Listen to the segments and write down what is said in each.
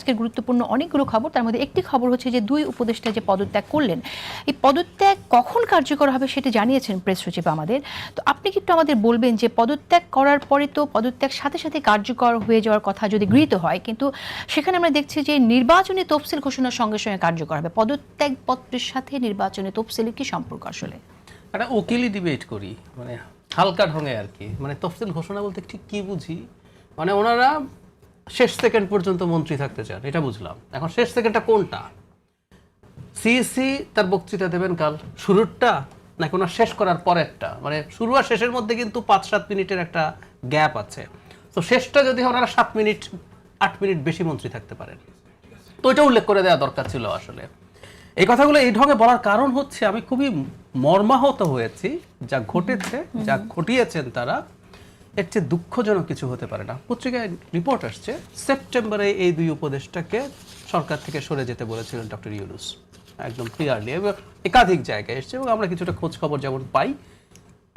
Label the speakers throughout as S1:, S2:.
S1: আজকের গুরুত্বপূর্ণ অনেকগুলো খবর, তার মধ্যে একটি খবর হচ্ছে যে দুই উপদেষ্টা যে পদত্যাগ করলেন, এই পদত্যাগ কখন কার্যকর হবে সেটা জানিয়েছেন প্রেস সচিব আমাদের। তো আপনি কি একটু আমাদের বলবেন যে পদত্যাগ করার পরে তো পদত্যাগ সাথে সাথে কার্যকর হয়ে যাওয়ার কথা যদি গৃহীত হয়, কিন্তু সেখানে আমরা দেখছি যে নির্বাচনী তফসিল ঘোষণার সঙ্গে সঙ্গে কার্যকর হবে। পদত্যাগ পত্রের সাথে নির্বাচনী তফসিলের কি সম্পর্ক আসলে?
S2: একটা উকিলি ডিবেট করি, মানে হালকা ঢঙে আর কি। মানে তফসিল ঘোষণা বলতে ঠিক কি বুঝি, মানে ওনারা শেষ সেকেন্ড পর্যন্ত মন্ত্রী থাকতে চান, এটা বুঝলাম। এখন শেষ সেকেন্ডটা কোনটা? সিইসি তার বক্তৃতা দেবেন কাল, শুরুরটা নাকি ওনার শেষ করার পরেরটা? মানে শুরু আর শেষের মধ্যে কিন্তু 5-7 মিনিটের একটা গ্যাপ আছে। তো শেষটা যদি ওনারা 7 মিনিট 8 মিনিট বেশি মন্ত্রী থাকতে পারেন, তো এটা উল্লেখ করে দেওয়া দরকার ছিল আসলে। এই কথাগুলো এই ঢঙে বলার কারণ হচ্ছে আমি খুবই মর্মাহত হয়েছি যা ঘটেছে, যা ঘটিয়েছেন তারা। এর চেয়ে দুঃখজনক কিছু হতে পারে না। পত্রিকায় রিপোর্ট আসছে সেপ্টেম্বরে এই দুই উপদেষ্টাকে সরকার থেকে সরে যেতে বলেছিলেন ডক্টর ইউনূস, একদম ক্লিয়ারলি, এবং একাধিক জায়গায় এসছে। এবং আমরা কিছুটা খোঁজ খবর যেমন পাই,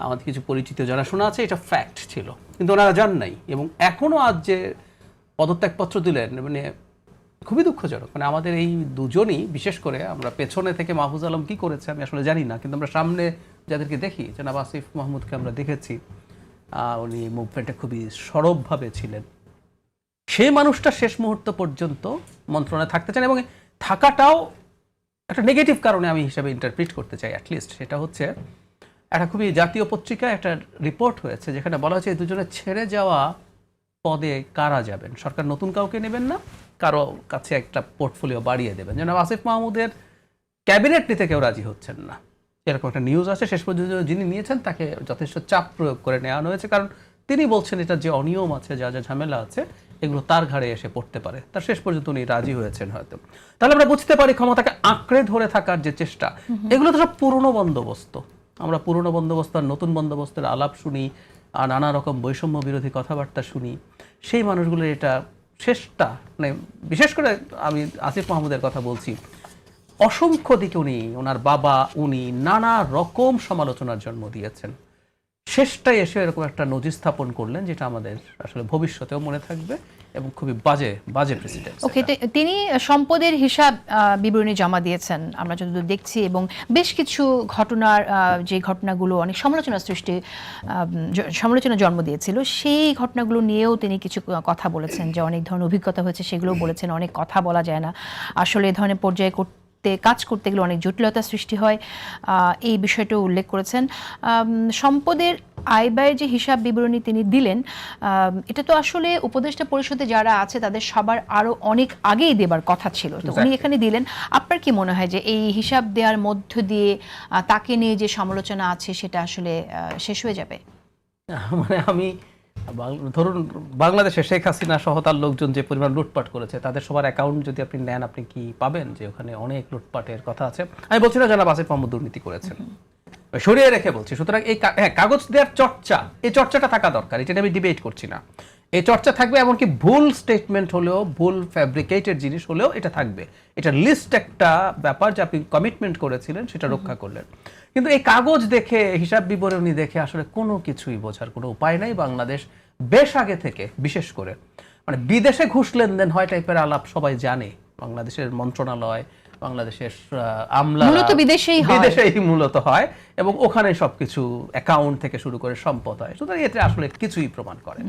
S2: আমাদের কিছু পরিচিত যারা শোনা আছে, এটা ফ্যাক্ট ছিল, কিন্তু ওনারা যান নাই। এবং এখনও আজ যে পদত্যাগপত্র দিলেন, মানে খুবই দুঃখজনক। মানে আমাদের এই দুজনই, বিশেষ করে আমরা পেছনে থেকে মাহফুজ আলম কি করেছে আমি আসলে জানি না, কিন্তু আমরা সামনে যাদেরকে দেখি, জনাব আসিফ মাহমুদকে আমরা দেখেছি, উনি মুভমেন্টে খুবই সরবভাবে ছিলেন। সেই মানুষটা শেষ মুহূর্ত পর্যন্ত মন্ত্রণালয়ে থাকতে চান, এবং থাকাটাও একটা নেগেটিভ কারণে আমি হিসাবে ইন্টারপ্রিট করতে চাই অ্যাটলিস্ট। সেটা হচ্ছে একটা খুবই জাতীয় পত্রিকায় একটা রিপোর্ট হয়েছে যেখানে বলা হয়েছে এই দুজনের ছেড়ে যাওয়া পদে কারা যাবেন। সরকার নতুন কাউকে নেবেন না, কারো কাছে একটা পোর্টফোলিও বাড়িয়ে দেবেন। জনাব আসিফ মাহমুদের ক্যাবিনেট নিতে কেউ রাজি হচ্ছেন না, এরকম একটা নিউজ আছে। শেষ পর্যন্ত যিনি নিয়েছেন তাকে যথেষ্ট চাপ প্রয়োগ করে নেওয়া হয়েছে, কারণ তিনি বলছেন এটা যে অনিয়ম আছে, যা যা ঝামেলা আছে, এগুলো তার ঘাড়ে এসে পড়তে পারে। তার শেষ পর্যন্ত উনি রাজি হয়েছেন হয়তো। তাহলে আমরা বুঝতে পারি ক্ষমতাকে আঁকড়ে ধরে থাকার যে চেষ্টা, এগুলো তো সব পুরনো বন্দোবস্ত। আমরা পুরনো বন্দোবস্ত আর নতুন বন্দোবস্তের আলাপ শুনি, আর নানা রকম বৈষম্য বিরোধী কথাবার্তা শুনি। সেই মানুষগুলোর এটা শেষটা, মানে বিশেষ করে আমি আসিফ মাহমুদের কথা বলছি, অসংখ্য দিকে উনি, ওনার বাবা, উনি নানা রকম সমালোচনার জন্ম দিয়েছেন। শেষটাই এসে এরকম একটা নজির স্থাপন করলেন, যেটা আমাদের আসলে ভবিষ্যতেও মনে থাকবে, এবং খুবই বাজে প্রেসিডেন্ট।
S1: ওকে, তিনি সম্পদের হিসাব বিবরণী জমা দিয়েছেন আমরা যতদূর দেখছি, এবং বেশ কিছু ঘটনার যে ঘটনাগুলো অনেক সমালোচনা জন্ম দিয়েছিল, সেই ঘটনাগুলো নিয়েও তিনি কিছু কথা বলেছেন, যে অনেক ধরনের অভিজ্ঞতা হয়েছে সেগুলো বলেছেন। অনেক কথা বলা যায় না আসলে, এ ধরনের পর্যায়ে কাজ করতে গেলে অনেক জটিলতা সৃষ্টি হয়, এই বিষয়টা উল্লেখ করেছেন। সম্পদের আয় ব্যয়ের যে হিসাব বিবরণী তিনি দিলেন, এটা তো আসলে উপদেষ্টা পরিষদে যারা আছে তাদের সবার আরো অনেক আগেই দেবার কথা ছিল, তো উনি এখানে দিলেন। আপনার কি মনে হয় যে এই হিসাব দেওয়ার মধ্য দিয়ে তাকে নিয়ে যে সমালোচনা আছে সেটা আসলে শেষ হয়ে যাবে?
S2: মানে আমি ধরুন, বাংলাদেশে শেখ হাসিনা সহ তার লোকজন যে পরিমাণ লুটপাট করেছে, তাদের সবার অ্যাকাউন্ট যদি আপনি নেন, আপনি কি পাবেন যে ওখানে অনেক লুটপাটের কথা আছে? আমি বলছি না জনাব আসিফ মাহমুদ দুর্নীতি করেছেন, সরিয়ে রেখে বলছি। সুতরাং এই কাগজ দেওয়ার চর্চা, এই চর্চাটা থাকা দরকার, এটা আমি ডিবেট করছি না। এই চর্চা থাকবে, এমনকি ভুল স্টেটমেন্ট হলেও, ভুল ফ্যাব্রিকেটেড জিনিস হলেও এটা থাকবে। এটা লিস্ট একটা ব্যাপার যে আপনি কমিটমেন্ট করেছিলেন, সেটা রক্ষা করলেন। কিন্তু এই কাগজ দেখে, হিসাব বিবরণী দেখে আসলে কোনো কিছুই বোঝার কোনো উপায় নাই। বাংলাদেশ বেশ আগে থেকে, বিশেষ করে মানে বিদেশে ঘুষ লেনদেন হয় টাইপের আলাপ সবাই জানে। বাংলাদেশের মন্ত্রণালয়, বাংলাদেশের আমলা
S1: মূলত বিদেশেই
S2: মূলত হয়, এবং ওখানে সবকিছু অ্যাকাউন্ট থেকে শুরু করে সম্পদ হয়। সুতরাং এতে আসলে কিছুই প্রমাণ করে।